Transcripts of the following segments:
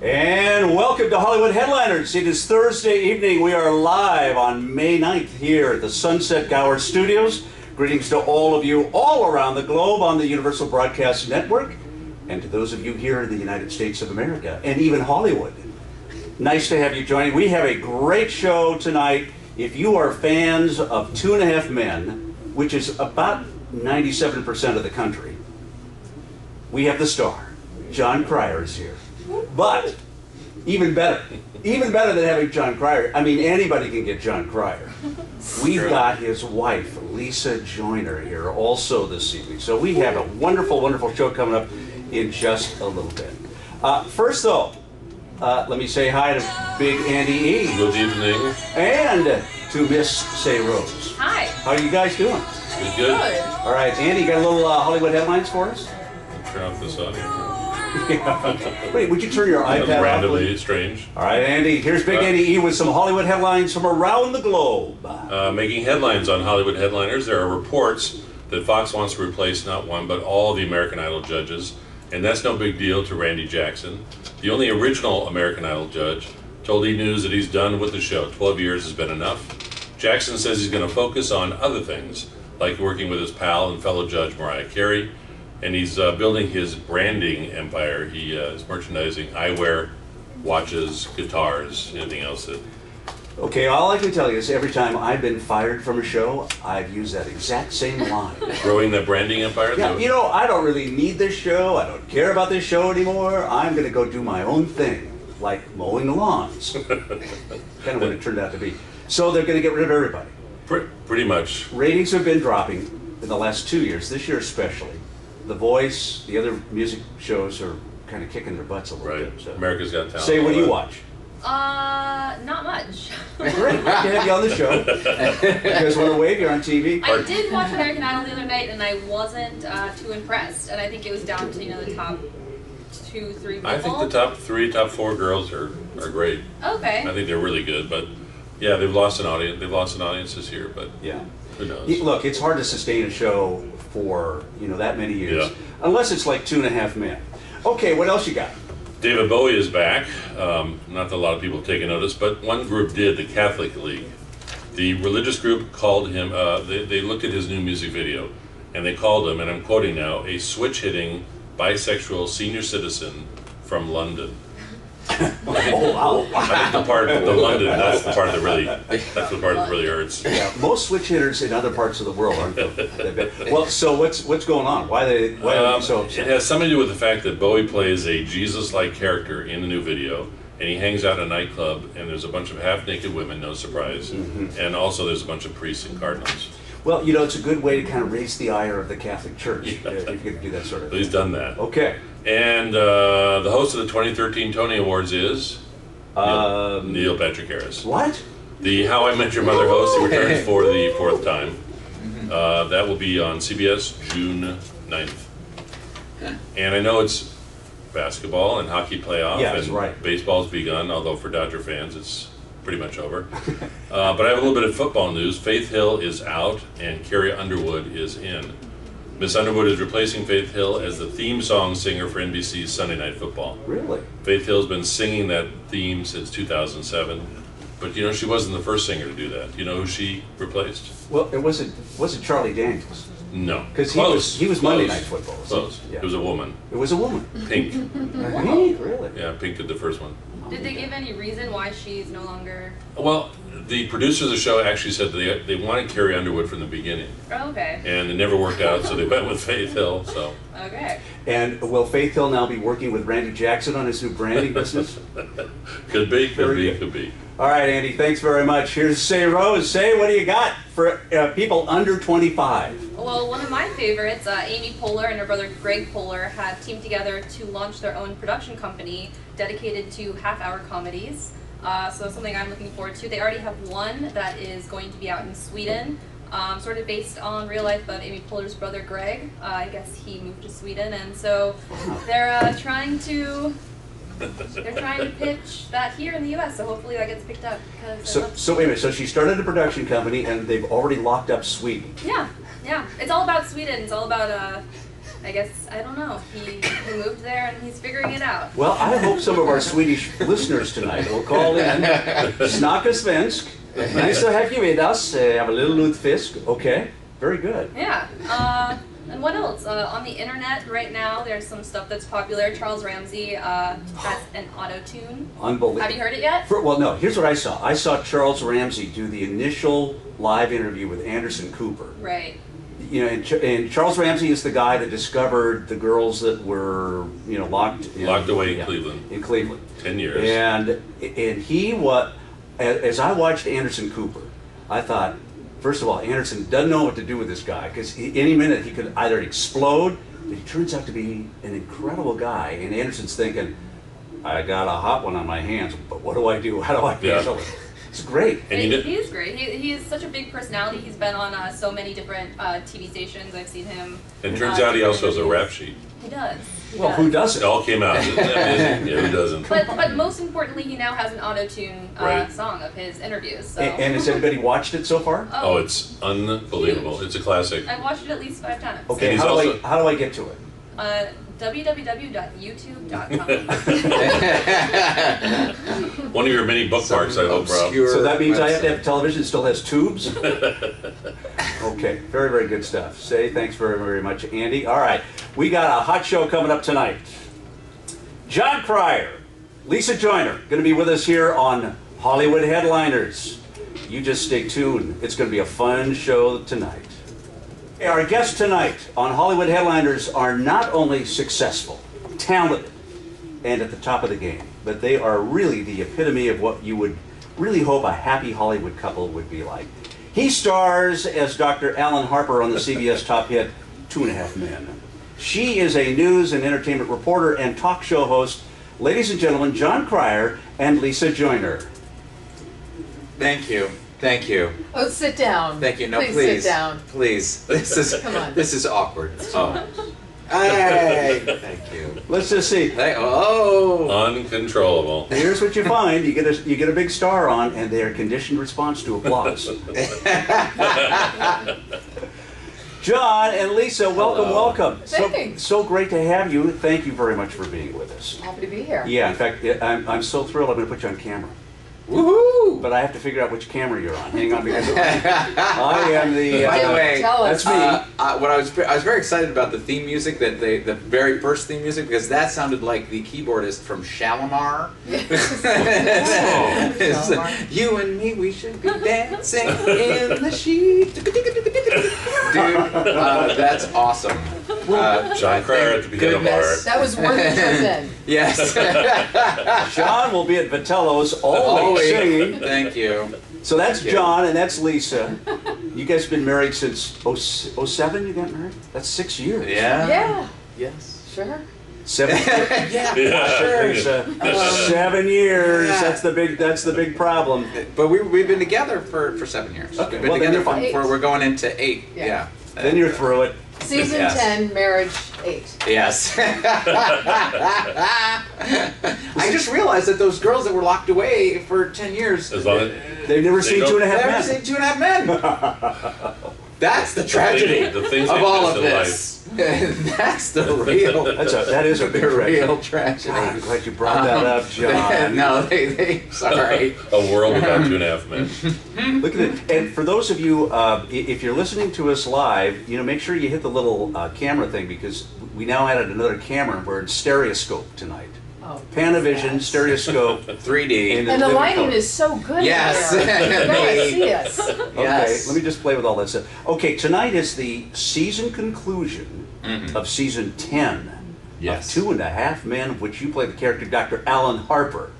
And welcome to Hollywood Headliners. It is Thursday evening. We are live on May 9th here at the Sunset Gower Studios. Greetings to all of you all around the globe on the Universal Broadcast Network, and to those of you here in the United States of America, and even Hollywood. Nice to have you joining. We have a great show tonight. If you are fans of Two and a Half Men, which is about 97% of the country, we have the star. Jon Cryer is here. But even better than having Jon Cryer, I mean, anybody can get Jon Cryer. We've got his wife, Lisa Joyner, here also this evening. So we have a wonderful, wonderful show coming up in just a little bit. First, though, let me say hi to Big Andy E. Good evening. And to Miss Say Rose. Hi. How are you guys doing? Good. All right, Andy, you got a little Hollywood headlines for us? Turn off this audio. Wait, would you turn your iPad randomly off? strange. All right, Andy, here's Big Andy E with some Hollywood headlines from around the globe. Making headlines on Hollywood Headliners, there are reports that Fox wants to replace not one, but all the American Idol judges. And that's no big deal to Randy Jackson. The only original American Idol judge told E! News that he's done with the show. 12 years has been enough. Jackson says he's going to focus on other things, like working with his pal and fellow judge Mariah Carey. And he's building his branding empire. He is merchandising eyewear, watches, guitars, anything else that... Okay, all I can tell you is every time I've been fired from a show, I've used that exact same line. Growing that branding empire? Yeah, you know, I don't really need this show. I don't care about this show anymore. I'm going to go do my own thing, like mowing the lawns. Kind of what it turned out to be. So they're going to get rid of everybody. Pretty much. Ratings have been dropping in the last 2 years, this year especially. The Voice, the other music shows are kind of kicking their butts a little bit. So. America's Got Talent. Say, what do you watch? Not much. Great, great to have you on the show. You guys want to wave? You're on TV. I did watch American Idol the other night, and I wasn't too impressed. And I think it was down to the top 2, 3 people. I think the top 3, top 4 girls are great. Okay. I think they're really good, but yeah, they've lost an audience. They've lost an audience this year, but yeah, who knows? Look, it's hard to sustain a show for that many years, yeah. Unless it's like Two and a Half Men. Okay, what else you got? David Bowie is back. Not that a lot of people have taken notice, but one group did, the Catholic League. The religious group called him, they looked at his new music video, and they called him, and I'm quoting now, a switch-hitting bisexual senior citizen from London. Oh, wow. I think the London, that's the part that really hurts. Yeah, most switch hitters in other parts of the world aren't they? Well, so what's going on? Why are they so upset? It has something to do with the fact that Bowie plays a Jesus-like character in the new video, and he hangs out in a nightclub, and there's a bunch of half-naked women, no surprise, and also there's a bunch of priests and cardinals. Well, it's a good way to kind of raise the ire of the Catholic Church, if you could do that sort of thing. He's done that. Okay. And the host of the 2013 Tony Awards is Neil Patrick Harris. What? The How I Met Your Mother host. He returns for the 4th time. That will be on CBS June 9th. And I know it's basketball and hockey playoff, yeah, that's and right. Baseball's begun, although for Dodger fans it's pretty much over. But I have a little bit of football news. Faith Hill is out and Carrie Underwood is in. Miss Underwood is replacing Faith Hill as the theme song singer for NBC's Sunday Night Football. Really? Faith Hill's been singing that theme since 2007, but she wasn't the first singer to do that. You know who she replaced? Well, it wasn't Charlie Daniels. No. Because he was Monday Night Football. Close. Yeah. It was a woman. It was a woman. Pink. Pink, really? Yeah, Pink did the first one. Did they give any reason why she's no longer... Well, the producers of the show actually said they wanted Carrie Underwood from the beginning. Oh, okay. And it never worked out, so they went with Faith Hill. So. Okay. And will Faith Hill now be working with Randy Jackson on his new branding business? Could be. All right, Andy, thanks very much. Here's Say Rose. Say, what do you got for people under 25? Well, one of my favorites, Amy Poehler and her brother Greg Poehler have teamed together to launch their own production company dedicated to half-hour comedies. So something I'm looking forward to. They already have one that is going to be out in Sweden, sort of based on real life of Amy Poehler's brother Greg. I guess he moved to Sweden, and so they're trying to pitch that here in the U.S. So hopefully that gets picked up. So wait a minute. So she started a production company, and they've already locked up Sweden. Yeah. It's all about Sweden. It's all about I guess, I don't know. He moved there and he's figuring it out. Well, I hope some of our Swedish listeners tonight will call in. Snacka svensk. Nice to have you with us. Have a little lutefisk. Okay, very good. Yeah. And what else? On the internet right now, there's some stuff that's popular. Charles Ramsey has an auto-tune. Unbelievable. Have you heard it yet? Well, no. Here's what I saw. I saw Charles Ramsey do the initial live interview with Anderson Cooper. Right. You know, and Charles Ramsey is the guy that discovered the girls that were, you know, locked away in Cleveland. In Cleveland. 10 years. And he as I watched Anderson Cooper, I thought, first of all, Anderson doesn't know what to do with this guy because any minute he could either explode, but he turns out to be an incredible guy. And Anderson's thinking, I got a hot one on my hands, but what do I do? How do I handle it? It's great. And he is great. He is such a big personality. He's been on so many different TV stations. I've seen him. And turns out he also has a rap sheet. He does. Well, who doesn't? It all came out. Yeah, who doesn't? But most importantly, he now has an auto-tune Right. song of his interviews. So. And has anybody watched it so far? Oh, it's unbelievable. Huge. It's a classic. I've watched it at least 5 times. Okay, And how he's do I get to it? www.youtube.com. One of your many bookmarks, I hope, Rob. So that means I have to have television that still has tubes? Okay, very, very good stuff. Thanks very, very much, Andy. All right, we got a hot show coming up tonight. Jon Cryer, Lisa Joyner, going to be with us here on Hollywood Headliners. You just stay tuned. It's going to be a fun show tonight. Our guests tonight on Hollywood Headliners are not only successful, talented, and at the top of the game, but they are really the epitome of what you would really hope a happy Hollywood couple would be like. He stars as Dr. Alan Harper on the CBS top hit 2.5 Men. She is a news and entertainment reporter and talk show host. Ladies and gentlemen, Jon Cryer and Lisa Joyner. Thank you. Thank you. Oh, sit down. Thank you. No, please. please. Sit down. Please. Come on. This is awkward. Oh. Hey. Thank you. Let's just see. Uncontrollable. Here's what you find: you get a big star on, and their conditioned response to applause. John and Lisa, welcome, welcome. Thanks. So great to have you. Thank you very much for being with us. Happy to be here. Yeah, in fact, I'm so thrilled. I'm going to put you on camera. Woohoo! But I have to figure out which camera you're on. Hang on, because I am the. By the way, tell us. That's me. What I was very excited about the theme music, the very first theme music, because that sounded like the keyboardist from Shalimar. Shalimar. You and me, we should be dancing in the sheet. Dude, that's awesome. Jon Cryer at the beginning of our. That was worth the trip in. Yes. John will be at Vitello's always singing. Thank you. So that's Thank you. John and that's Lisa. You guys have been married since 07 you got married? That's 6 years. Yeah. Yeah. Yes. Sure. 7 years. Yeah. Sure. 7 years. Yeah. That's the big problem. But we've been together for 7 years. Okay, We've been well, then together you're fine. we're going into 8. Yeah. Yeah. Then you're through it. Season Yes. 10, marriage 8. Yes. I just realized that those girls that were locked away for 10 years, As long as They've never seen don't- 2.5 never Men. seen 2.5 Men. That's the tragedy the things of they all miss of in this. That's the real. That is a big the tragedy. real tragedy. God, I'm glad you brought that up, John. No, they sorry. A world without 2.5 Men. Look at it. And for those of you, if you're listening to us live, make sure you hit the little camera thing because we now added another camera. We're in stereoscope tonight. Oh, Panavision, yes. stereoscope. 3D. And the living lighting color. is so good Yes. in there. You gotta Me. see us. Okay, Yes. let me just play with all that stuff. Okay, tonight is the season conclusion of season 10 Yes. of 2.5 Men, of which you play the character Dr. Alan Harper.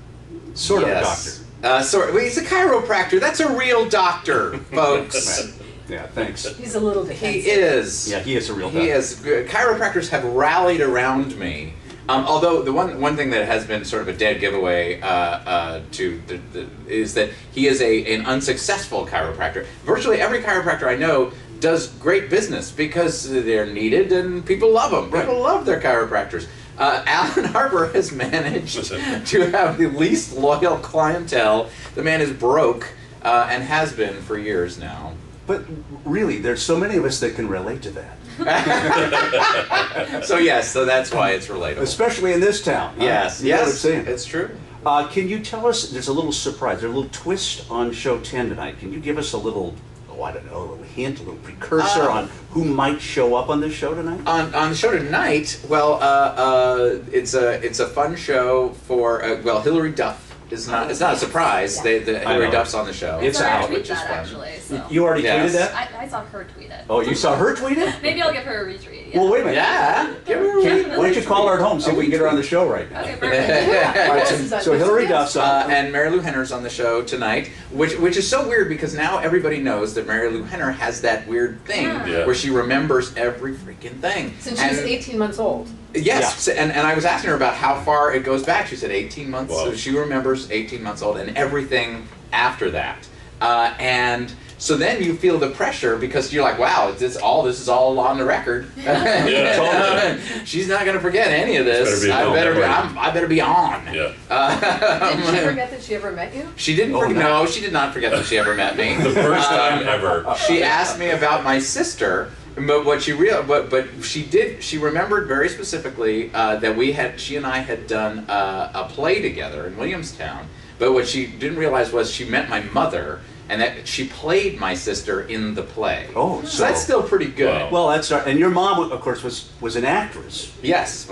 Sort of a doctor. Well, he's a chiropractor. That's a real doctor, folks. Right. Yeah, thanks. He's a little defensive. He is. Yeah, he is a real doctor. He is. Chiropractors have rallied around me. Although the one thing that has been sort of a dead giveaway is that he is an unsuccessful chiropractor. Virtually every chiropractor I know does great business because they're needed and people love them. People love their chiropractors. Alan Harper has managed to have the least loyal clientele. The man is broke and has been for years now. But really, there's so many of us that can relate to that. So yes, so that's why it's relatable. Especially in this town. Huh? Yes, You know what I'm yes, saying? it's true. Can you tell us, there's a little surprise, there's a little twist on show 10 tonight. Can you give us a little, I don't know, a little hint, a little precursor on who might show up on this show tonight? On the show tonight, well, it's a fun show for Hillary Duff is not. It's not a surprise. Hillary Duff's on the show. It's I out, saw her tweet which is that fun. actually. So. You already Yes. tweeted that? I saw her tweet it. Oh, you saw her tweet it? Maybe I'll give her a retweet. Yeah. Well, wait a minute. Yeah. Give her a Why don't you call her at home, see if we can get her on the show right now? Okay, perfect. All right, so Hillary Duff's on. And Mary Lou Henner's on the show tonight, which is so weird because now everybody knows that Mary Lou Henner has that weird thing Yeah. where she remembers every freaking thing. Since she was 18 months old. Yes, and I was asking her about how far it goes back. She said 18 months. Wow. So she remembers 18 months old and everything after that. And so then you feel the pressure because you're like, wow, this is all on the record. Yeah, totally. She's not going to forget any of this. Better be I better be, memory. I better be on. Yeah. Did she forget that she ever met you? She didn't. Oh, no. No, she did not forget that she ever met me. The first time ever. She asked me about my sister, but what she but she did. She remembered very specifically that she and I had done a play together in Williamstown. But what she didn't realize was she met my mother, and that she played my sister in the play. Oh, so that's still pretty good. Wow. Well, that's right. And your mom, of course, was an actress. Yes.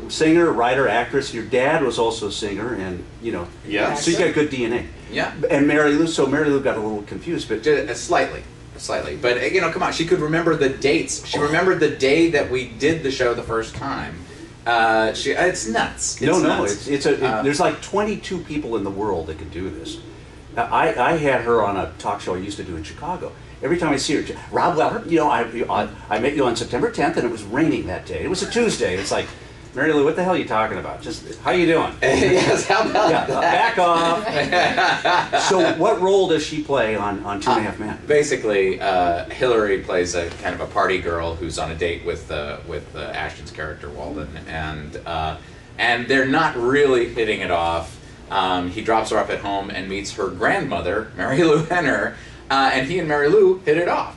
Singer, writer, actress. Your dad was also a singer, and Yeah. so you got good DNA. Yeah. And Mary Lou got a little confused, but Slightly. But come on, she could remember the dates. She remembered the day that we did the show the first time. It's nuts. There's like 22 people in the world that can do this. I had her on a talk show I used to do in Chicago. Every time I see her, Rob Weller, I met you on September 10th and it was raining that day. It was a Tuesday. It's like, Mary Lou, what the hell are you talking about? Just, how you doing? Yes, how about that? Back off. So what role does she play on Two and a Half Men? Basically, Hillary plays a kind of a party girl who's on a date with Ashton's character Walden, and they're not really hitting it off. He drops her off at home and meets her grandmother, Mary Lou Henner, and he and Mary Lou hit it off,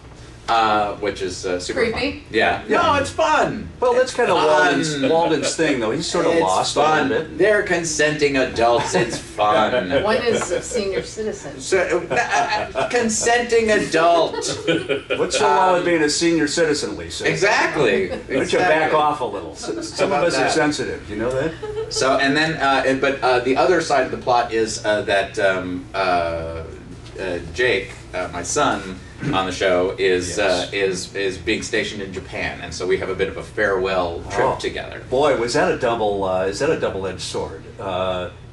which is super Creepy. fun. Yeah. No, it's fun. Well, that's kind of Fun. Walden's thing, though. He's sort of It's lost fun. a little bit. They're consenting adults. It's fun. One is a senior citizen. So, consenting adult. What's so wrong with being a senior citizen, Lisa? Exactly. Why don't you back off a little? Some of about us are that? sensitive. You know that? So, and then, but the other side of the plot is that Jake, my son, on the show is being stationed in Japan, and so we have a bit of a farewell trip together. Boy, is that a double-edged sword?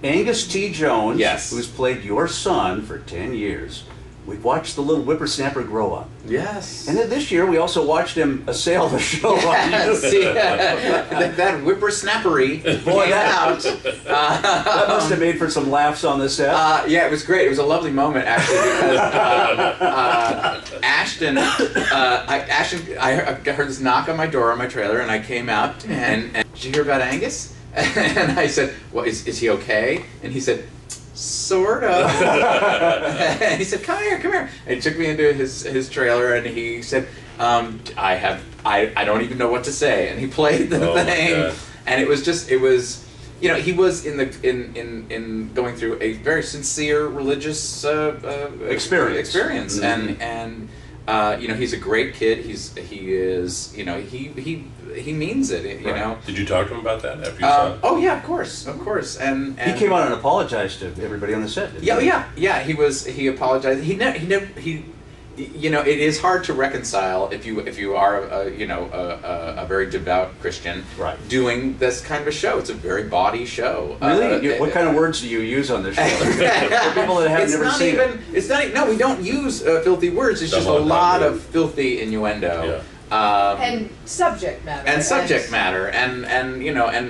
Angus T. Jones, Yes. who's played your son for 10 years. We've watched the little whippersnapper grow up. Yes. And then this year we also watched him assail the show. See, that whippersnappery Boy, came out. That must have made for some laughs on the set. Yeah, it was great. It was a lovely moment, actually, because Ashton, I heard this knock on my door on my trailer, and I came out, and did you hear about Angus? And I said, well, is he okay? And he said, sort of. And he said, come here. And he took me into his trailer, and he said, I don't even know what to say. And he played the thing, God. and it was he was in going through a very sincere religious experience, and he's a great kid. He means it. You know. Did you talk to him about that after you saw it? Oh yeah, of course, and he came out and apologized to everybody on the set. Didn't he? Yeah. He apologized. It is hard to reconcile if you are a very devout Christian, right, doing this kind of a show. It's a very bawdy show. Really? What kind of words do you use on this show? For people that have never seen it. It's not. No, we don't use filthy words. It's just a lot of filthy innuendo. Yeah. And subject matter. And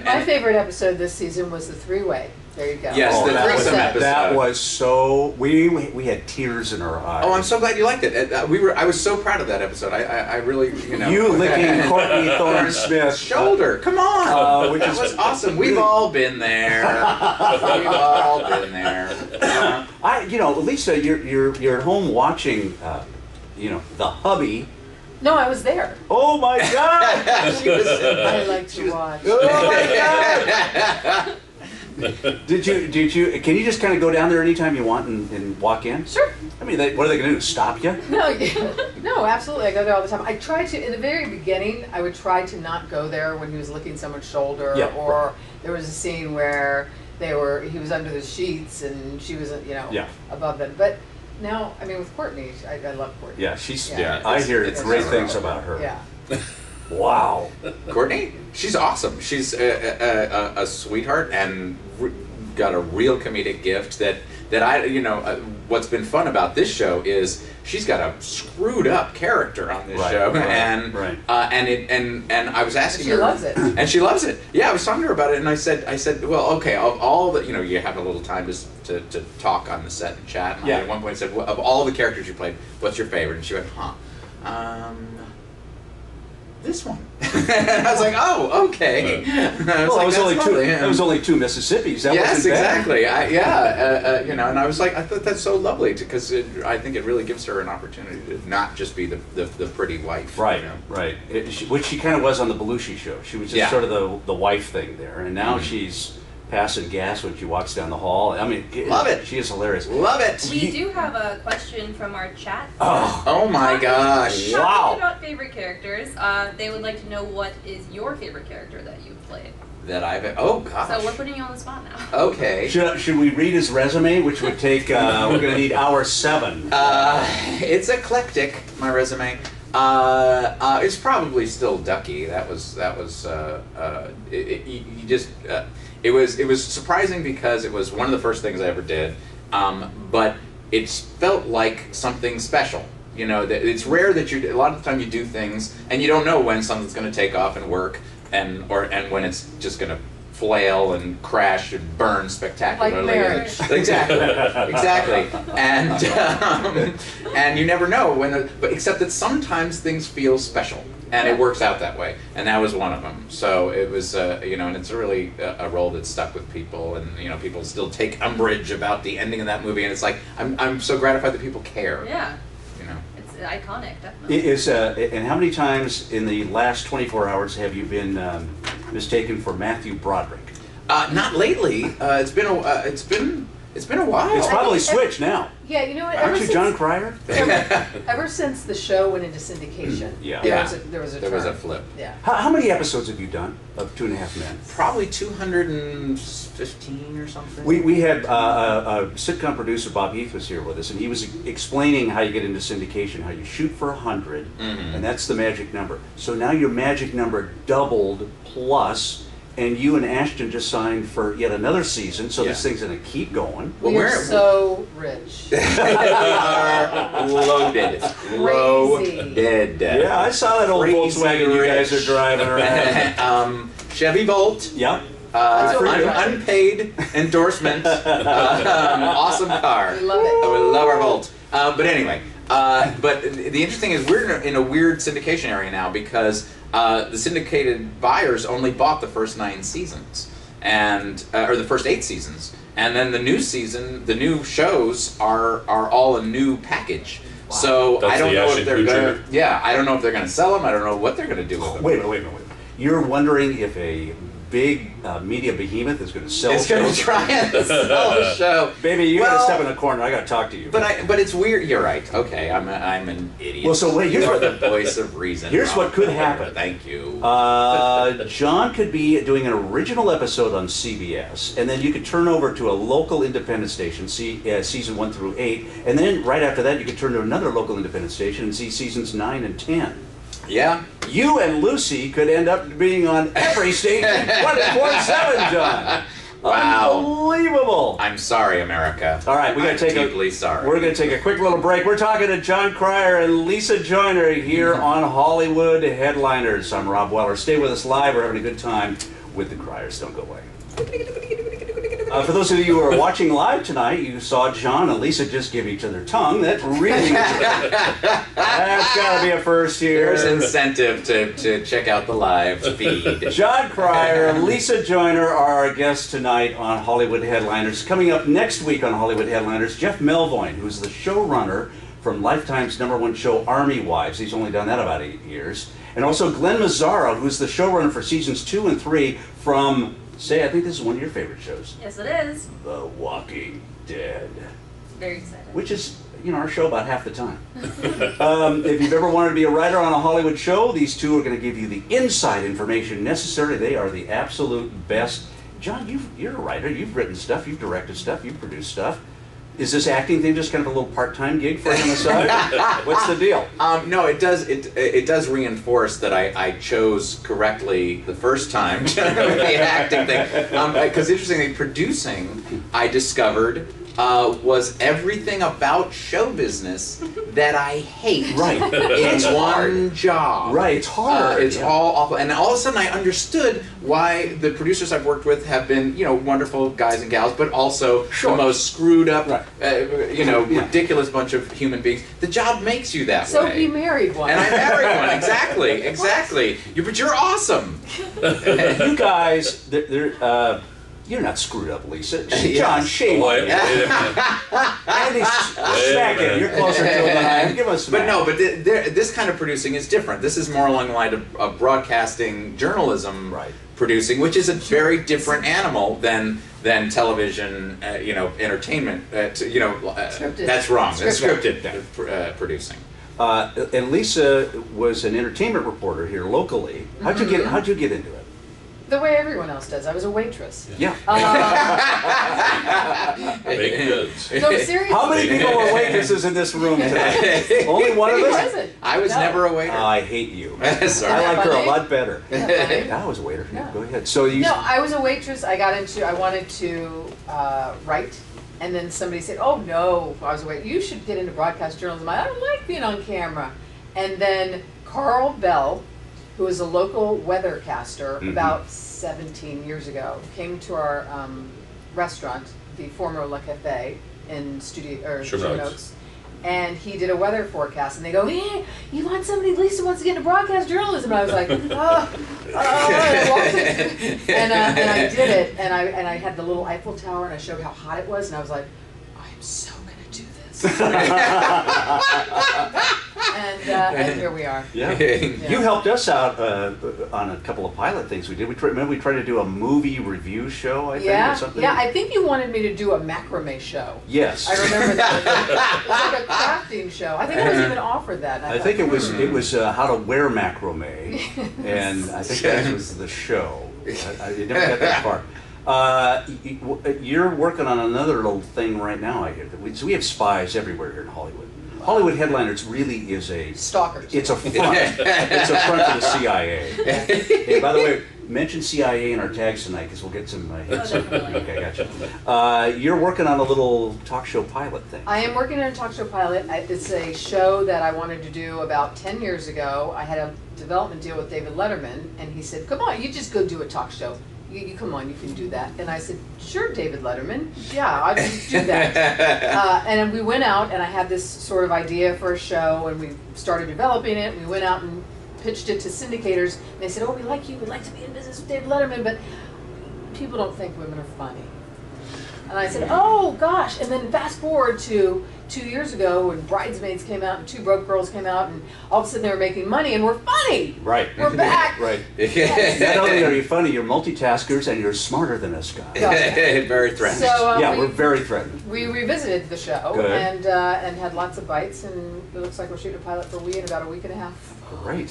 my favorite episode this season was the three-way. There you go. Yes, the threesome episode. That was so. We had tears in our eyes. Oh, I'm so glad you liked it. I was so proud of that episode. I really, You licking Courtney Thorne-Smith's shoulder. Come on. Which that was awesome. We've all been there. We've all been there. Lisa, you're at home watching the hubby. No, I was there. Oh my God! She was. I like to watch. Oh my God! Did you? Can you just kind of go down there anytime you want and walk in? Sure. I mean, what are they going to do? Stop you? No, absolutely. I go there all the time. I try to, in the very beginning, I would try to not go there when he was licking someone's shoulder, Yeah, or there was a scene where he was under the sheets and she was, Yeah. above them. But now, I mean, with Courtney, I love Courtney. Yeah, she's. Yeah, I hear it's great never things over. about her. Yeah. Wow. Courtney, she's awesome. She's a sweetheart and got a real comedic gift that what's been fun about this show is she's got a screwed up character on this show, and I was asking her, she loves it, and she loves it. Yeah, I was talking to her about it, and I said, well, okay, of all the, you have a little time to talk on the set and chat. And I at one point said, well, of all the characters you played, what's your favorite? And she went, this one. And I was like, oh, okay. Well, that was only two. That was only two Mississippis. That yes, wasn't bad. exactly. And I was like, I thought that's so lovely because I think it really gives her an opportunity to not just be the pretty wife. Right, right. Which she kind of was on the Belushi show. She was just sort of the wife thing there, and now she's passing gas when she walks down the hall. I mean, love it. She is hilarious. Love it. We do have a question from our chat. Oh my gosh! Wow. Talking about favorite characters, they would like to know what is your favorite character that you've played. That I've. Oh gosh. So we're putting you on the spot now. Okay. Should we read his resume, which would take? We're going to need hour 7. It's eclectic. My resume. It's probably still Ducky. It was surprising because it was one of the first things I ever did, but it felt like something special. It's rare that a lot of the time you do things and you don't know when something's going to take off and work, and when it's just going to flail and crash and burn spectacularly. Like marriage. Exactly. And you never know but except that sometimes things feel special. And it works out that way, and that was one of them. So it was, and it's really a role that stuck with people, and people still take umbrage about the ending of that movie, and it's like I'm so gratified that people care. Yeah. It's iconic, definitely. And how many times in the last 24 hours have you been mistaken for Matthew Broderick? Not lately. It's been a while. It's probably switched now. Yeah, you know what? Aren't you Jon Cryer? Ever since the show went into syndication, there was a flip. Yeah. How many episodes have you done of 2.5 Men? Probably 215 or something. We had a sitcom producer, Bob Heath, was here with us, and he was explaining how you get into syndication, how you shoot for 100, and that's the magic number. So now your magic number doubled plus. And you and Ashton just signed for yet another season, so this thing's going to keep going. We are so rich. We are loaded. Loaded. Yeah, I saw that old Volkswagen you guys are driving around. Chevy Volt. Yep. Unpaid endorsement. Awesome car. We love it. We love our Volt. But anyway, but the interesting is we're in a weird syndication area now because the syndicated buyers only bought the first 9 seasons, or the first 8 seasons, and then the new season, the new shows are all a new package. Wow. So I don't know if they're gonna. Yeah, I don't know if they're gonna sell them. I don't know what they're gonna do with them. Wait a minute. You're wondering if a big media behemoth is going to sell. It's going to try and sell the show. Baby, you got to step in the corner. I got to talk to you. But it's weird. You're right. Okay, I'm an idiot. Well, so wait. Here's what the voice of reason. Here's what could happen. Thank you. John could be doing an original episode on CBS, and then you could turn over to a local independent station, season 1 through 8, and then right after that, you could turn to another local independent station and see seasons 9 and 10. Yeah. You and Lucy could end up being on every station 24/7, John. Wow. Unbelievable. I'm sorry, America. All right, we're going to take a quick little break. We're talking to Jon Cryer and Lisa Joyner here on Hollywood Headliners. I'm Rob Weller. Stay with us live. We're having a good time with the Cryers. Don't go away. For those of you who are watching live tonight, you saw John and Lisa just give each other tongue. That really that's got to be a first here. There's incentive to check out the live feed. Jon Cryer and Lisa Joyner are our guests tonight on Hollywood Headliners. Coming up next week on Hollywood Headliners, Jeff Melvoin, who's the showrunner from Lifetime's #1 show, Army Wives. He's only done that about 8 years. And also Glenn Mazzara, who's the showrunner for seasons 2 and 3 from, I think this is one of your favorite shows. Yes, it is. The Walking Dead. Very excited. Which is, our show about half the time. If you've ever wanted to be a writer on a Hollywood show, these two are going to give you the inside information necessary. They are the absolute best. John, you're a writer. You've written stuff. You've directed stuff. You've produced stuff. Is this acting thing just kind of a little part-time gig for you on the side? What's the deal? No, it does. It does reinforce that I chose correctly the first time with the acting thing. Because interestingly, producing, I discovered was everything about show business that I hate. Right. It's one job. Right. It's hard. It's all awful. And all of a sudden, I understood why the producers I've worked with have been, wonderful guys and gals, but also the most screwed up, ridiculous bunch of human beings. The job makes you that way. So he married one. And I married one. Exactly. But you're awesome. You guys, you're not screwed up, Lisa. John, shame on you. Andy, smack it. You're closer to it than I am. Give us a smack. But this kind of producing is different. This is more along the line of broadcasting journalism producing, which is a very different animal than television, entertainment. Scripted. That's wrong. That's scripted producing. And Lisa was an entertainment reporter here locally. How'd you get into it? The way everyone else does. I was a waitress. Yeah. Baked goods. No, seriously. How many people were waitresses in this room today? Only one of He us? wasn't. I was never a waiter. Oh, I hate you. Sorry. I like her a Funny? lot better. Funny? I was a waiter. Yeah. Go ahead. So you. No, I was a waitress. I wanted to write, and then somebody said, "Oh no, I was a waitress. You should get into broadcast journalism. I don't like being on camera." And then Carl Bell, who was a local weathercaster about 17 years ago, came to our restaurant, the former Le Café in Sherman Oaks, and he did a weather forecast. And they go, "Hey, you want somebody? Lisa wants to get into broadcast journalism." And I was like, and I did it, and I had the little Eiffel Tower, and I showed how hot it was, and I was like, "I'm so gonna do this." And here we are. Yeah. You helped us out on a couple of pilot things we did. Remember we tried to do a movie review show, I think, or something? Yeah, I think you wanted me to do a macrame show. Yes. I remember that. It was like a crafting show. I think I was even offered that. I think it was how to wear macrame, and I think that was the show. I didn't get that far. You're working on another little thing right now, I hear. So we have spies everywhere here in Hollywood. Hollywood Headliners really is a... Stalkers. It's a front. It's a front for the CIA. Hey, by the way, mention CIA in our tags tonight because we'll get some hits. Okay, gotcha. You're working on a little talk show pilot thing. I am working on a talk show pilot. It's a show that I wanted to do about 10 years ago. I had a development deal with David Letterman, and he said, "Come on, you just go do a talk show. You come on, you can do that." And I said, "Sure, David Letterman. Yeah, I'll just do that." And then we went out, and I had this sort of idea for a show, and we started developing it. We went out and pitched it to syndicators, and they said, "Oh, we like you. We'd like to be in business with David Letterman, but people don't think women are funny." And I said, "Oh, gosh." And then fast forward to 2 years ago when Bridesmaids came out and Two Broke Girls came out, and all of a sudden they were making money, and we're funny. Right. We're back. Right. Yes. Not only are you funny, you're multitaskers, and you're smarter than us guys. Very threatening. So, We're very threatened. We revisited the show Good. and had lots of bites, and it looks like we're shooting a pilot for in about a week and a half. Great.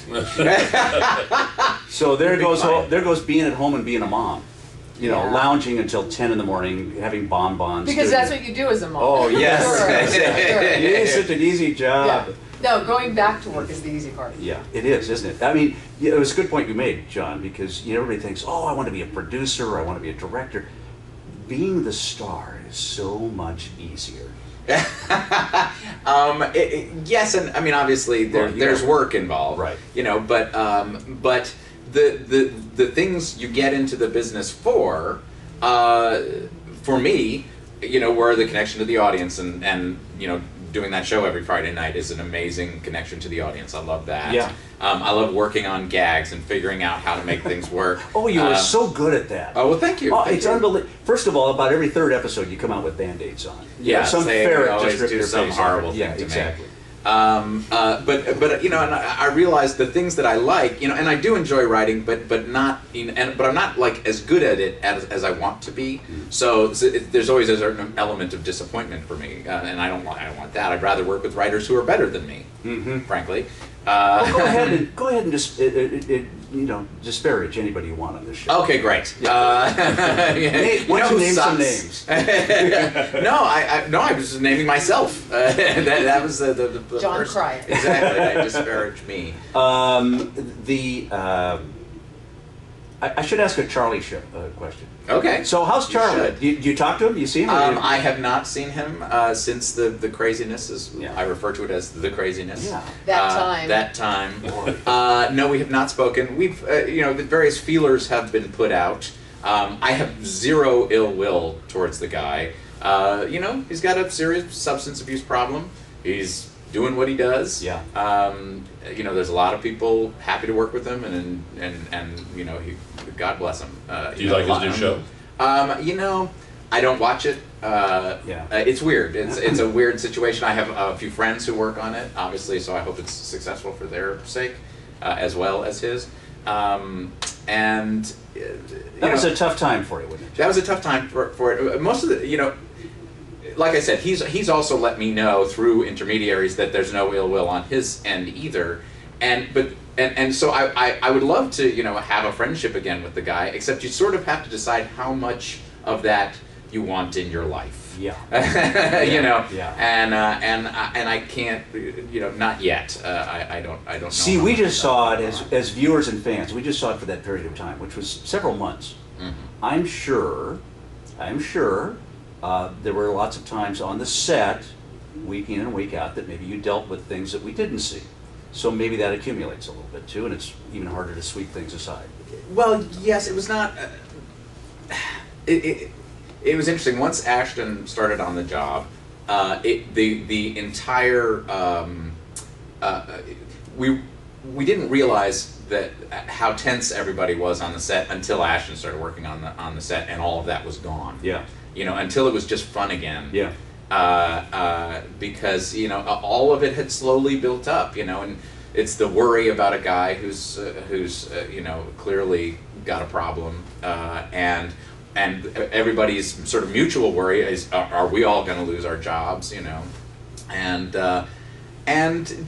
So there goes being at home and being a mom. Lounging until 10 in the morning, having bonbons. Because that's what you do as a mom. Oh, yes. Sure. It is such an easy job. Yeah. No, going back to work is the easy part. Yeah, it is, isn't it? I mean, it was a good point you made, John, because everybody thinks, oh, I want to be a producer, or I want to be a director. Being the star is so much easier. Yes, and I mean, obviously there's work involved, right? But the things you get into the business for me, were the connection to the audience, and doing that show every Friday night is an amazing connection to the audience. I love that. Yeah. I love working on gags and figuring out how to make things work. Oh, you were so good at that. Oh, well, thank you. Oh, it's unbelievable. First of all, about every third episode, you come out with Band-Aids on. Yeah, some they ferret always just ripped do your some face horrible off. thing Yeah, to exactly. me. But you know, and I realized the things that I like, you know, and I do enjoy writing, but not, but I'm not like as good at it as I want to be. So there's always a certain element of disappointment for me, and I don't want that. I'd rather work with writers who are better than me, frankly. Well, go ahead and just you know, disparage anybody you want on this show. Okay, great. Why don't you name some names? No, I was just naming myself. That was the Jon first. Cryer. Exactly, I disparaged me. I should ask a Charlie question. Okay. So how's You Charlie? should. Do you talk to him? Do you see him? I have not seen him since the craziness, as Yeah. I refer to it as the craziness. Yeah. That time. No, we have not spoken. We've, you know, the various feelers have been put out. I have zero ill will towards the guy. You know, he's got a serious substance abuse problem. He's doing what he does. Yeah. You know, there's a lot of people happy to work with him, and you know, God bless him. Do you like his new show? You know, I don't watch it. It's weird. It's a weird situation. I have a few friends who work on it, obviously, so I hope it's successful for their sake, as well as his. And That was a tough time for you, wasn't it? that was a tough time for it. Most of the, you know, like I said, he's also let me know through intermediaries that there's no ill will on his end either, and so I would love to, you know, have a friendship again with the guy, except you sort of have to decide how much of that you want in your life. Yeah. You know. Yeah. And I can't, you know, not yet. I don't know. See, how we much just of that saw I it want. as viewers and fans. We just saw it for that period of time, which was several months. I'm sure there were lots of times on the set, week in and week out, that maybe you dealt with things that we didn't see. So maybe that accumulates a little bit too, and it's even harder to sweep things aside. Well, yes, it was not. It was interesting. Once Ashton started on the job, the entire we didn't realize that how tense everybody was on the set until Ashton started working on the set, and all of that was gone. Yeah. You know, until it was just fun again. Yeah. Because, you know, all of it had slowly built up, you know, and it's the worry about a guy who's you know, clearly got a problem, and everybody's sort of mutual worry is, are we all going to lose our jobs, you know, and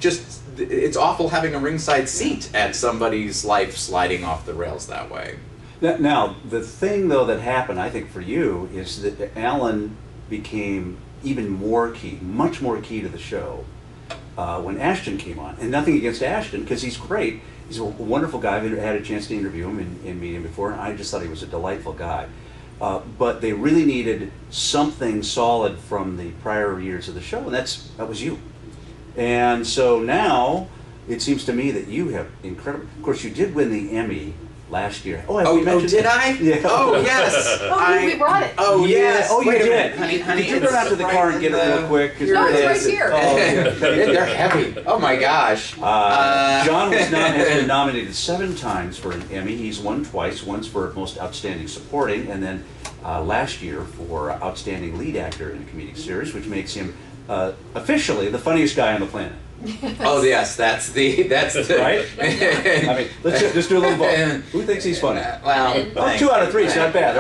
just, it's awful having a ringside seat at somebody's life sliding off the rails that way. Now, the thing though that happened, I think, for you is that Alan became even more key, much more key to the show when Ashton came on. And nothing against Ashton, because he's great. He's a wonderful guy. I've had a chance to interview him and meet him before, and I just thought he was a delightful guy. But they really needed something solid from the prior years of the show, and that was you. And so now, it seems to me that you have incredible. Of course, you did win the Emmy last year. Did I? Yeah. Oh, yes. We brought it. Oh, yes. Oh, you Wait a did. minute, honey. Did you run out to the car and get it real quick? No, it's right here. Oh, yeah. They're heavy. Oh my gosh. John has been nominated 7 times for an Emmy. He's won twice, once for Most Outstanding Supporting, and then last year for Outstanding Lead Actor in a Comedic Series, which makes him officially the funniest guy on the planet. Oh yes, that's the Right? I mean, let's just do a little vote. Who thinks he's funny? Well, 2 out of 3 is not bad.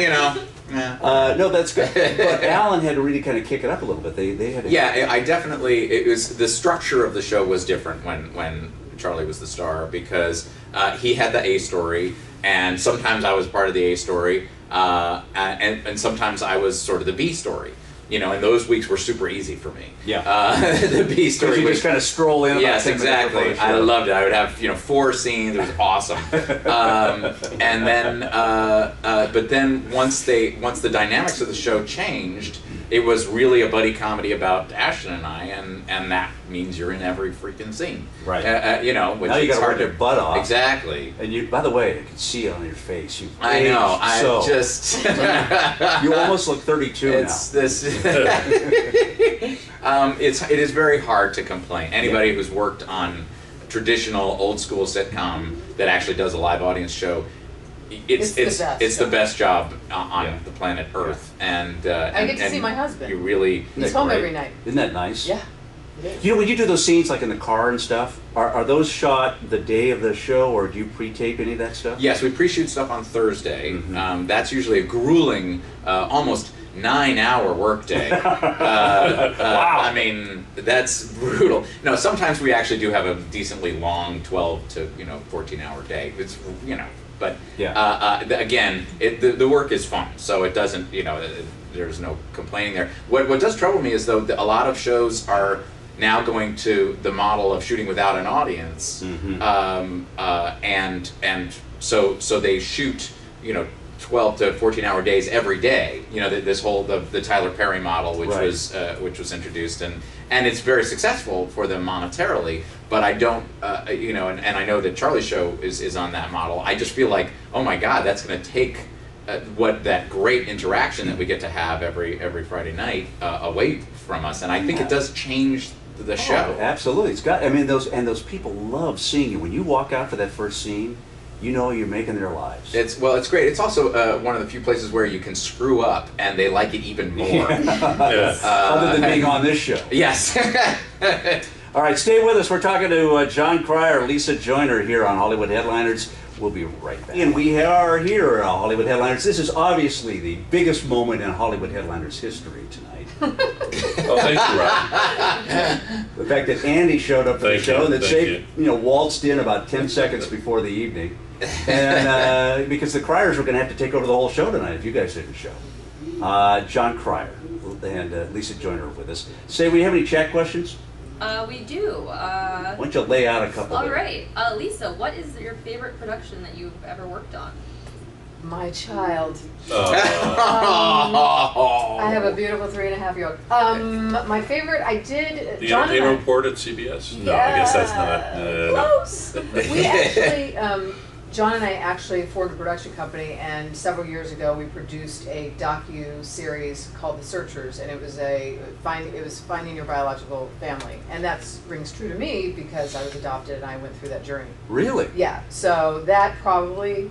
you know. Yeah. No, that's good. But Alan had to really kind of kick it up a little bit. They had to, Yeah, I definitely. It was the structure of the show was different when Charlie was the star, because he had the A story, and sometimes I was part of the A story, and sometimes I was sort of the B story. You know, and those weeks were super easy for me. Yeah. The B story. You just kind of stroll in. Yes, exactly. I loved it. I would have 4 scenes. It was awesome. And then, but then once the dynamics of the show changed, it was really a buddy comedy about Ashton and I, and that means you're in every freaking scene. Right. You know, which Now you is got to hard work your butt off. Exactly. And you, by the way, I can see it on your face. I know. So. I just. You almost look 32 It's now. this. It is very hard to complain. Anybody who's worked on traditional old school sitcom that actually does a live audience show, it's the best job on the planet Earth. And I get to see my husband. You really. He's home every night. Isn't that nice? Yeah. You know, when you do those scenes like in the car and stuff, are those shot the day of the show, or do you pre-tape any of that stuff? Yes, we pre-shoot stuff on Thursday. Mm-hmm. That's usually a grueling, almost 9-hour workday. Wow. I mean, that's brutal. No, sometimes we actually do have a decently long 12 to 14-hour day. It's but Yeah. again, the work is fun, so it doesn't there's no complaining there. What does trouble me is though that a lot of shows are now going to the model of shooting without an audience, and so they shoot 12 to 14-hour days every day. This whole the Tyler Perry model, which was introduced, and it's very successful for them monetarily. But I don't, and I know that Charlie's show is on that model. I just feel like, oh my God, that's going to take that great interaction that we get to have every Friday night away from us, and I think it does change the show. Absolutely, it's got. I mean, those people love seeing you when you walk out for that first scene. You're making their lives. It's great. It's also one of the few places where you can screw up and they like it even more. Other than being on this show. Yes. All right, stay with us. We're talking to Jon Cryer, Lisa Joyner here on Hollywood Headliners. We'll be right back. And we are here at Hollywood Headliners. This is obviously the biggest moment in Hollywood Headliners history tonight. Oh, thank you, Rob. The fact that Andy showed up for the Thank show you, and that thank Shay, waltzed in about 10 seconds before the evening. And because the Cryers were going to have to take over the whole show tonight if you guys didn't show. Jon Cryer and Lisa Joyner are with us. Say, we have any chat questions? We do. Why don't you lay out a couple? All right. Lisa, what is your favorite production that you've ever worked on? My child. Oh. I have a beautiful 3.5-year-old. My favorite, I did. You John got a and pay I- report at CBS? No, I guess that's not. Close. We actually, John and I actually formed a production company, and several years ago we produced a docu-series called The Searchers, and it was finding your biological family, and that rings true to me because I was adopted and I went through that journey. Really? Yeah. So that probably.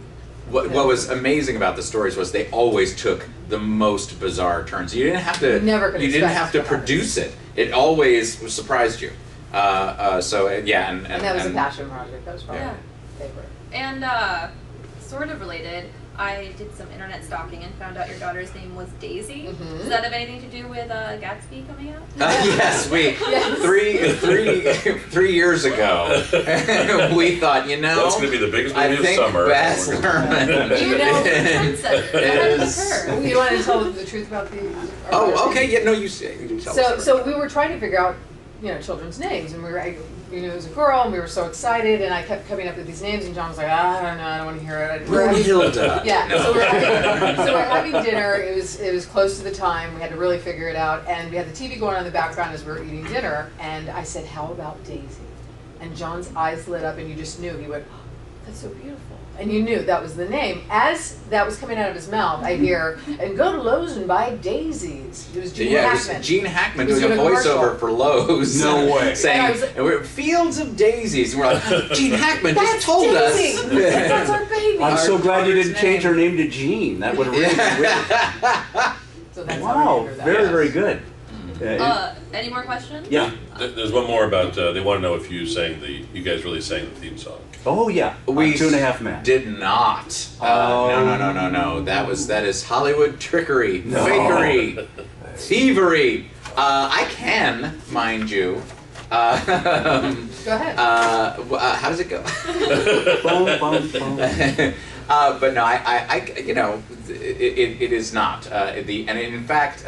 What was amazing about the stories was they always took the most bizarre turns. You didn't have to. You didn't have to produce it. It always surprised you. So yeah, and that was a passion project. That was probably Yeah. my favorite. And sort of related, I did some internet stalking and found out your daughter's name was Daisy. Mhm. Does that have anything to do with Gatsby coming out? Yes, we 3 years ago we thought That's going to be the biggest movie I think of summer. Baz Luhrmann You want to tell the truth about the? Oh, okay. Yeah, no, you tell us. So we were trying to figure out, children's names, and it was a girl, and we were so excited, and I kept coming up with these names, and John was like, I don't know, I don't want to hear it. Brunhilde. Yeah, so we're having dinner. It was close to the time. We had to really figure it out, and we had the TV going on in the background as we were eating dinner. And I said, "How about Daisy?" And John's eyes lit up, and you just knew. He went, oh, "That's so beautiful." And you knew that was the name. As that was coming out of his mouth, I hear, "And go to Lowe's and buy daisies." It was Gene Hackman. Gene Hackman He was doing a doing a commercial. voiceover for Lowe's. No way. Saying, And we're fields of daisies. And we're like, Gene Hackman just told Daisy. us. That's our baby. I'm so glad you didn't daughter's change name. her name to Jean. That would have really been weird. So that's how we Wow, named her that. very, Yes. very good. Any more questions? Yeah. There's one more about. They want to know if you guys really sang the theme song. Oh, yeah. We 2.5 Men. did not. No. That is Hollywood trickery, No. fakery, thievery. I can, mind you. Go ahead. How does it go? Bum, bum, bum. But no, it is not. And in fact,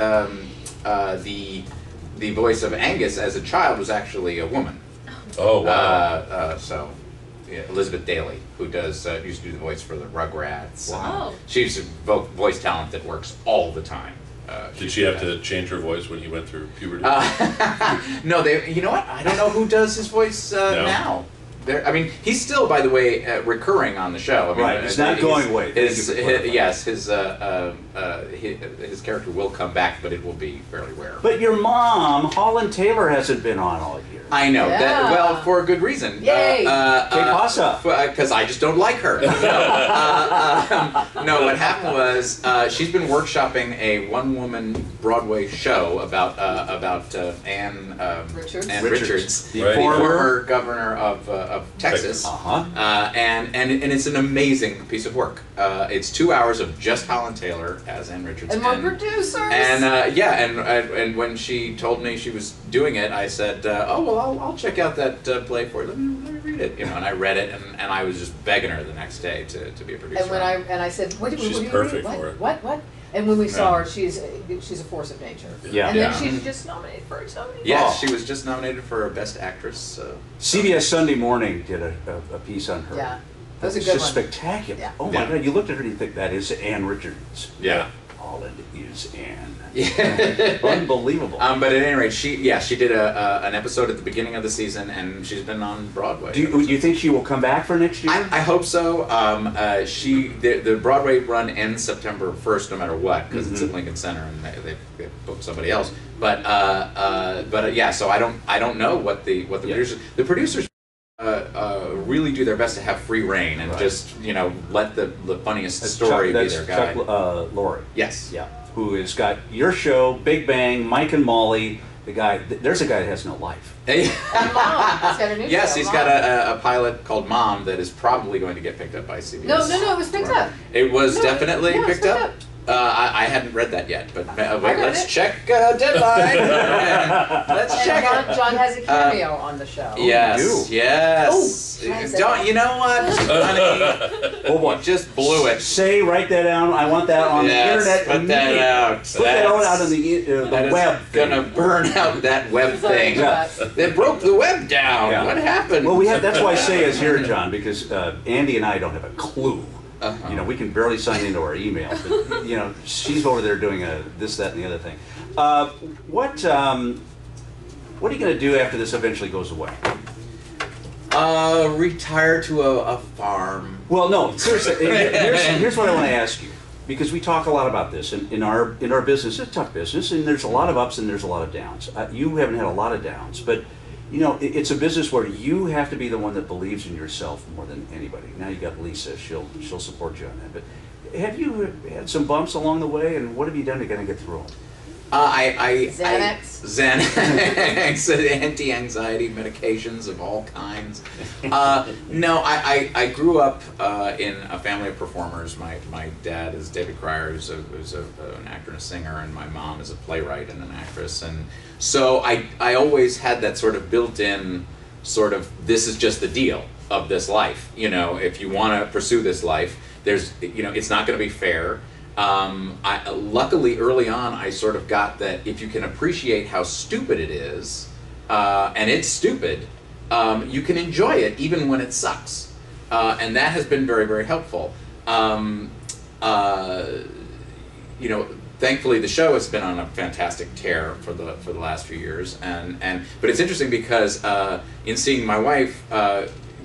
the voice of Angus as a child was actually a woman. Oh wow! So Elizabeth Daly, who used to do the voice for the Rugrats. Wow. She's a voice talent that works all the time. Did she have to change her voice when he went through puberty? No, you know what? I don't know who does his voice now. He's still, by the way, recurring on the show. Right, he's not going away. His character will come back, but it will be fairly rare. But your mom, Holland Taylor, hasn't been on all year. I know Yeah. that well for a good reason. Yay. pasa? Because I just don't like her. No, what happened was she's been workshopping a one-woman Broadway show about Ann Richards? Ann Richards. Richards, The Right. the former- former governor of Texas. Uh-huh. And it's an amazing piece of work. It's 2 hours of just Holland Taylor as Ann Richards. And more producers. And when she told me she was doing it, I said, "Oh well, I'll check out that play for you. Let me read it." You know, and I read it, and I was just begging her the next day to be a producer. And I said, what She's what do you perfect read? for it. What? And when we saw Yeah. her, she's a force of nature. Yeah. And then Yeah. she's just nominated for so many. Yes, Oh. she was just nominated for Best Actress. CBS Sunday Morning did a piece on her. Yeah. That was a It's good just one. spectacular. Yeah. Oh my Yeah. God! You looked at her and you think that is Ann Richards. Yeah. Holland is Ann. Yeah. Unbelievable. But at any rate, she did an episode at the beginning of the season, and she's been on Broadway. Do you think she will come back for next year? I hope so. The Broadway run ends September 1st, no matter what, because it's at Lincoln Center, and they booked somebody else. But yeah, so I don't know what the Yeah. producers really do their best to have free reign and Right. just let the funniest That's story be that's their guide. Chuck Lorre. Yes. Yeah. Who has got your show, Big Bang, Mike and Molly. The guy. There's a guy that has no life. And Mom. He's got a new Yes, show, he's Mom. got a pilot called Mom that is probably going to get picked up by CBS. No, it was picked up. It was No, definitely yeah, it was picked up. picked I hadn't read that yet, but wait, read let's it. check deadline. Let's And check it. John has a cameo on the show. Yes, you yes. Oh, can I say Don't that? you know what, honey? Oh boy. You just blew it. Say, write that down. I want that on Yes, the internet. put that immediately. out. Put that out on the That is web. gonna thing. burn out that web thing. Yeah. They broke the web down. Yeah. What happened? Well, that's why Say is here, John, because Andy and I don't have a clue. Uh-huh. You know, we can barely sign into our email. But, you know, she's over there doing this, that, and the other thing. What are you going to do after this eventually goes away? Retire to a farm. Well, no, seriously. Here's what I want to ask you, because we talk a lot about this in our business. It's a tough business, and there's a lot of ups and there's a lot of downs. You haven't had a lot of downs, but you know it's a business where you have to be the one that believes in yourself more than anybody. Now you got Lisa; she'll support you on that. But have you had some bumps along the way, and what have you done to kind of get through them? Xanax? Xanax, anti-anxiety medications of all kinds. No, I grew up in a family of performers. My dad is David Cryer, who's an actor and a singer, and my mom is a playwright and an actress. And so I always had that sort of built-in sort of, this is just the deal of this life. You know, if you want to pursue this life, it's not going to be fair. Luckily, early on, I sort of got that if you can appreciate how stupid it is, and it's stupid, you can enjoy it even when it sucks, and that has been very, very helpful. Thankfully, the show has been on a fantastic tear for the last few years, but it's interesting because in seeing my wife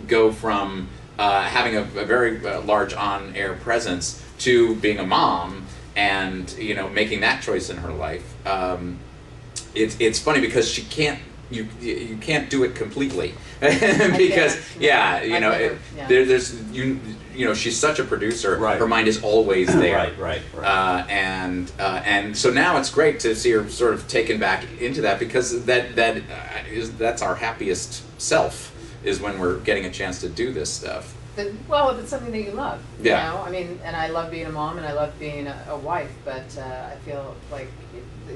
go from having a very large on-air presence to being a mom and making that choice in her life, it's funny because she can't you can't do it completely because she's such a producer. Right. Her mind is always there. Right. And so now it's great to see her sort of taken back into that, because that's our happiest self, is when we're getting a chance to do this stuff. Well, if it's something that you love, Yeah. you know? I mean, and I love being a mom and I love being a wife, but I feel like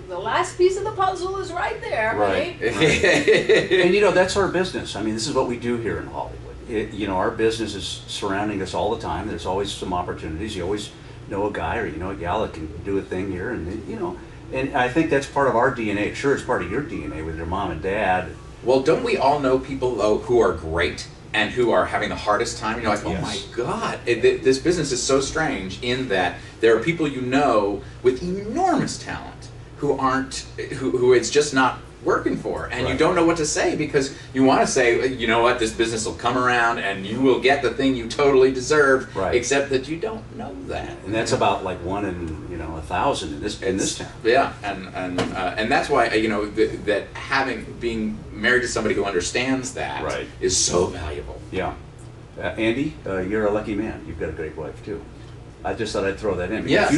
the last piece of the puzzle is right there, Right. honey. And that's our business. I mean, this is what we do here in Hollywood. Our business is surrounding us all the time. There's always some opportunities. You always know a guy or a gal that can do a thing here, and I think that's part of our DNA. Sure, it's part of your DNA with your mom and dad. Well, don't we all know people, though, who are great and who are having the hardest time? You're like, oh Yes. my God, this business is so strange in that there are people with enormous talent who it's just not working for, and you Right. don't know what to say because you want to say, you know what, this business will come around and you will get the thing you totally deserve, Right. except that you don't know that. And that's about like 1 in 1,000 in this town. Yeah, and that's why that being married to somebody who understands that Right. is so valuable. Yeah. Andy, you're a lucky man. You've got a great wife too. I just thought I'd throw that in. Yes.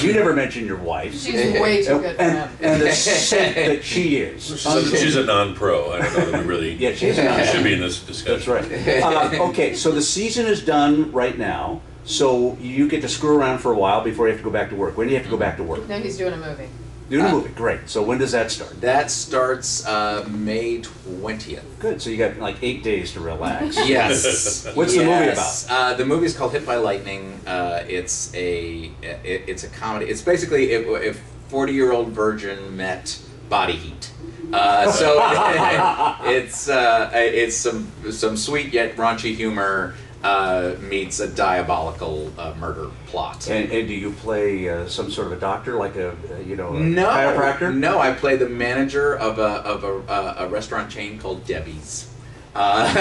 You never mentioned your wife. She's way too good for him. And the saint that she is. She's a non-pro. I don't know that we really Yeah, she's not. should be in this discussion. That's right. Okay, so the season is done right now. So you get to screw around for a while before you have to go back to work. When do you have to go back to work? No, he's doing a movie. Doing a movie. Great. So when does that start? That starts May 20th. Good. So you got like 8 days to relax. Yes. What's the movie about? The movie is called Hit by Lightning. It's a comedy. It's basically if 40-year-old virgin met Body Heat. So it's some sweet yet raunchy humor meets a diabolical murder plot. And do you play some sort of a doctor, like a No, chiropractor? No, I play the manager of a restaurant chain called Debbie's. Couldn't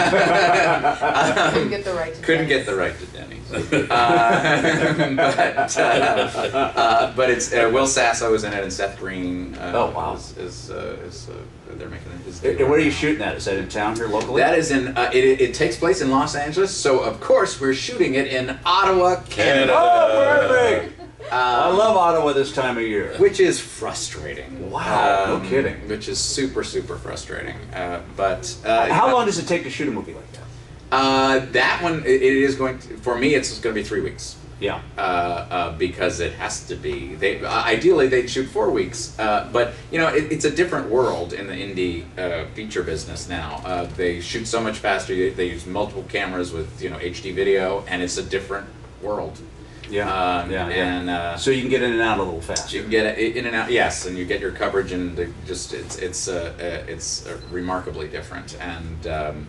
get the right to Couldn't Denny's. get the right to Denny's. But it's Will Sasso was in it, and Seth Green. Oh, wow. Is they're making his. And where are you shooting that? Is that in town here locally? That is in. It takes place in Los Angeles, so of course we're shooting it in Ottawa, Canada. Oh, perfect! I love Ottawa this time of year. Which is frustrating. Wow, no kidding. Which is super frustrating. But How long does it take to shoot a movie like that? that one, it is going to, for me, it's going to be 3 weeks. Yeah. Because it has to be. Ideally, they'd shoot 4 weeks, but it's a different world in the indie feature business now. They shoot so much faster. They use multiple cameras with HD video, and it's a different world. Yeah. So you can get in and out a little faster. You can get in and out, yes, and you get your coverage, and it's remarkably different. And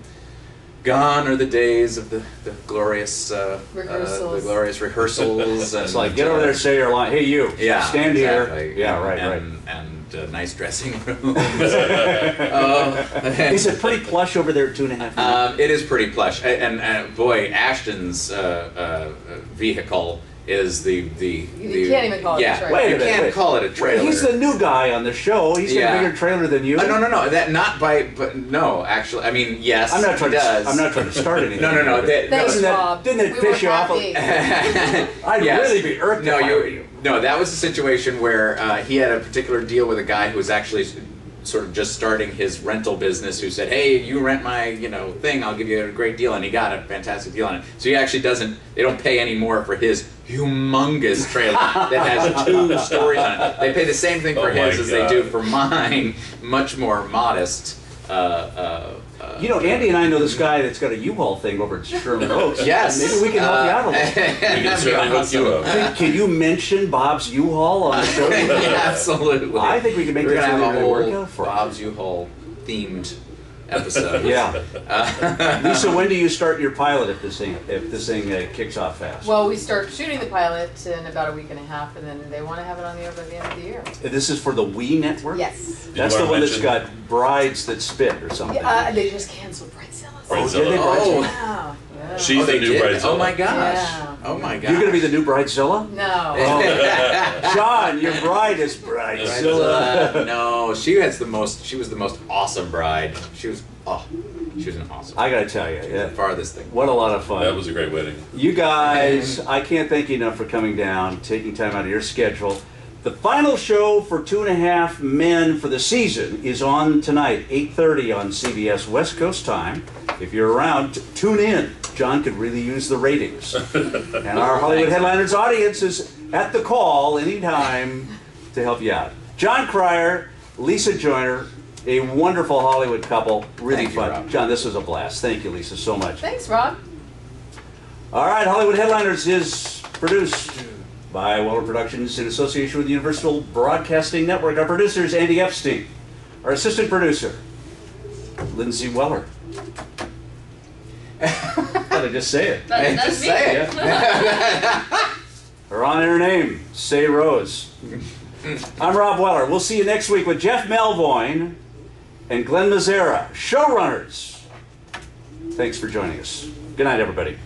gone are the days of the glorious rehearsals. And, It's like, get over there, say your line. Hey, you. Yeah, stand exactly. here. Yeah, right. And nice dressing rooms. Is it pretty plush over there at 2.5 million? It is pretty plush, and boy, Ashton's vehicle is the You can't even call it a trailer. Wait a you minute, can't wait. call it a trailer. He's the new guy on the show. He's got Yeah. a bigger trailer than you. No. That not by, but no, actually, I mean, yes, I'm not trying he does. I'm not trying to start anything. No. Thanks, Bob. Didn't it We piss were you off? happy. I'd Yes. really be irked. No, if I were you. No, that was a situation where he had a particular deal with a guy who was actually sort of just starting his rental business, who said, "Hey, you rent my thing, I'll give you a great deal," and he got a fantastic deal on it. So he actually they don't pay any more for his humongous trailer that has 2 stories on it. They pay the same thing for Oh my his as they God. do for mine, much more modest. Andy and I know this guy that's got a U-Haul thing over at Sherman Oaks. Yes. Maybe we can help you out a little. We can certainly hook you up. Can you mention Bob's U-Haul on the show? Absolutely. I think we can make We're this gonna have really a work whole out for Bob's U-Haul themed episode. Yeah. Lisa, when do you start your pilot if this thing kicks off fast? Well, we start shooting the pilot in about a week and a half, and then they want to have it on the air by the end of the year. This is for the We Network? Yes. That's you the wanna one that's mention- got brides that spit or something. They just canceled Bridezilla. Oh, did they? Oh. Wow. Yeah. She's they the new did? Bridezilla. Oh my gosh. Yeah. Oh my gosh. You're going to be the new Bridezilla? No. Oh. John, your bride is Bridezilla. No, she was the most awesome bride. She was an awesome. I got to tell you, yeah, Farthest thing. what a lot of fun. That was a great wedding. You guys, I can't thank you enough for coming down, taking time out of your schedule. The final show for 2.5 Men for the season is on tonight, 8:30 on CBS West Coast time. If you're around, tune in. John could really use the ratings. And our Hollywood Headliners audience is at the call anytime to help you out. Jon Cryer, Lisa Joyner, a wonderful Hollywood couple. Really Thank you, fun. Rob. John, this was a blast. Thank you, Lisa, so much. Thanks, Rob. All right, Hollywood Headliners is produced by Weller Productions in association with the Universal Broadcasting Network. Our producer is Andy Epstein. Our assistant producer, Lindsay Weller. Gotta just say it. That's Just me. say it. Her on-air name, Say Rose. I'm Rob Weller. We'll see you next week with Jeff Melvoin and Glenn Mazzara, showrunners. Thanks for joining us. Good night, everybody.